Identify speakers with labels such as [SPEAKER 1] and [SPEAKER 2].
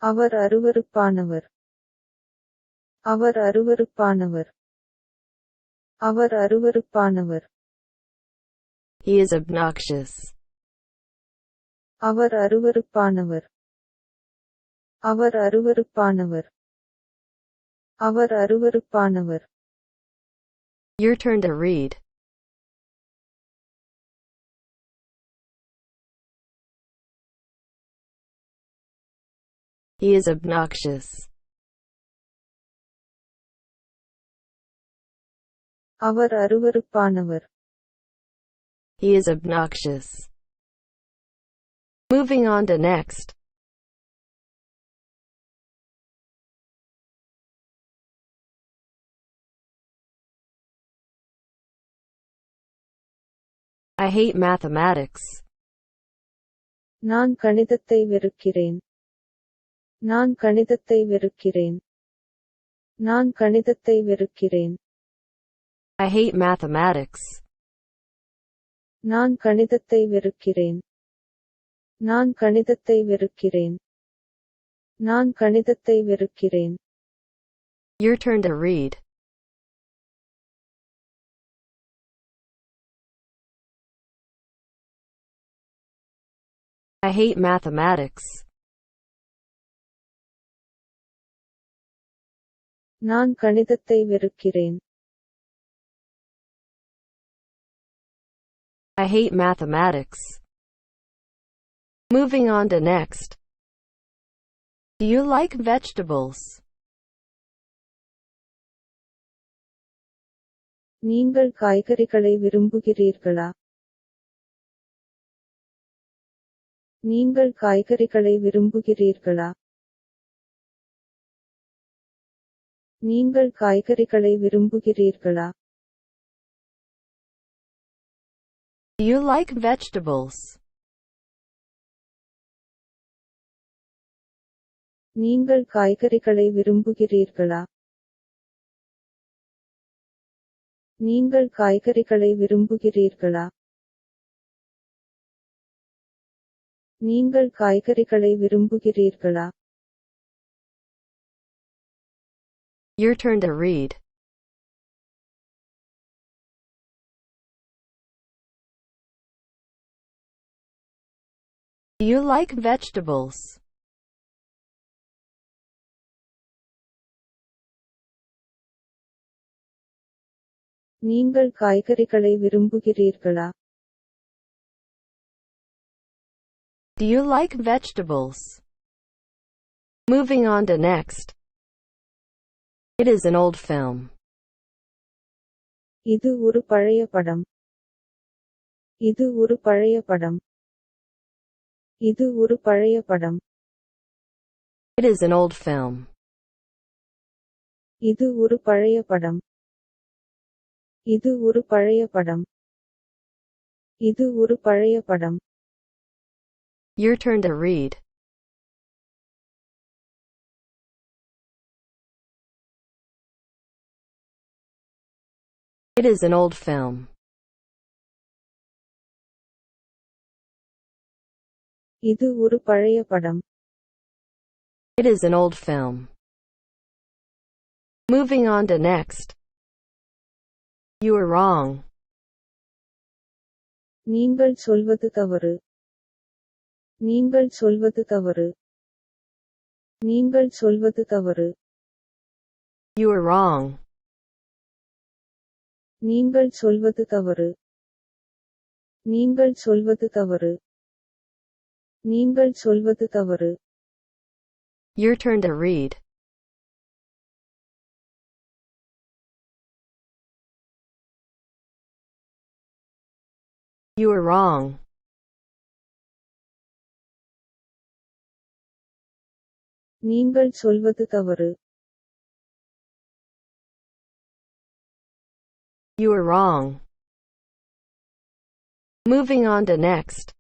[SPEAKER 1] Our அருவருப்பானவர். Our அருவருப்பானவர். Our அருவருப்பானவர்.
[SPEAKER 2] He is obnoxious.
[SPEAKER 1] Our அருவருப்பானவர். Our அருவருப்பானவர். Our அருவருப்பானவர்.
[SPEAKER 2] Your turn to read. He is obnoxious.
[SPEAKER 1] Our அருவருப்பானவர்.
[SPEAKER 2] He is obnoxious. Moving on to next. I hate mathematics.
[SPEAKER 1] நான் கணிதத்தை வெறுக்கிறேன். நான் கணிதத்தை வெறுக்கிறேன். நான் கணிதத்தை வெறுக்கிறேன்.
[SPEAKER 2] I hate mathematics.
[SPEAKER 1] நான் கணிதத்தை வெறுக்கிறேன். நான் கணிதத்தை வெறுக்கிறேன். நான் கணிதத்தை வெறுக்கிறேன்.
[SPEAKER 2] Your turn to read. I hate mathematics.
[SPEAKER 1] நான் கணிதத்தை வெறுக்கிறேன்.
[SPEAKER 2] I hate mathematics. Moving on to next. Do you like vegetables?
[SPEAKER 1] நீங்கள் காய்கறிகளை விரும்புகிறீர்களா? நீங்கள் காய்கறிகளை விரும்புகிறீர்களா? நீங்கள் காய்கறிகளை விரும்புகிறீர்களா?
[SPEAKER 2] Do you like vegetables?
[SPEAKER 1] நீங்கள் காய்கறிகளை விரும்புகிறீர்களா? நீங்கள் காய்கறிகளை விரும்புகிறீர்களா? நீங்கள் காய்கறிகளை விரும்புகிறீர்களா?
[SPEAKER 2] Your turn to read. Do you like vegetables?
[SPEAKER 1] நீங்கள் காய்கறிகளை விரும்புகிறீர்களா?
[SPEAKER 2] Do you like vegetables? Moving on to next. It is an old film.
[SPEAKER 1] இது ஒரு பழைய படம். இது ஒரு பழைய படம். இது ஒரு பழைய படம்.
[SPEAKER 2] It is an old film.
[SPEAKER 1] இது ஒரு பழைய படம். இது ஒரு பழைய படம். இது ஒரு பழைய படம்.
[SPEAKER 2] Your turn to read. It is an old film.
[SPEAKER 1] இது ஒரு பழைய படம்.
[SPEAKER 2] It is an old film. Moving on to next. You are wrong.
[SPEAKER 1] நீங்கள் சொல்வது தவறு. நீங்கள் சொல்வது தவறு. நீங்கள் சொல்வது தவறு.
[SPEAKER 2] You are wrong.
[SPEAKER 1] நீங்கள் சொல்வது தவறு. நீங்கள் சொல்வது தவறு. நீங்கள் சொல்வது தவறு.
[SPEAKER 2] Your turn to read. You are wrong.
[SPEAKER 1] நீங்கள் சொல்வது தவறு.
[SPEAKER 2] You are wrong. Moving on to next.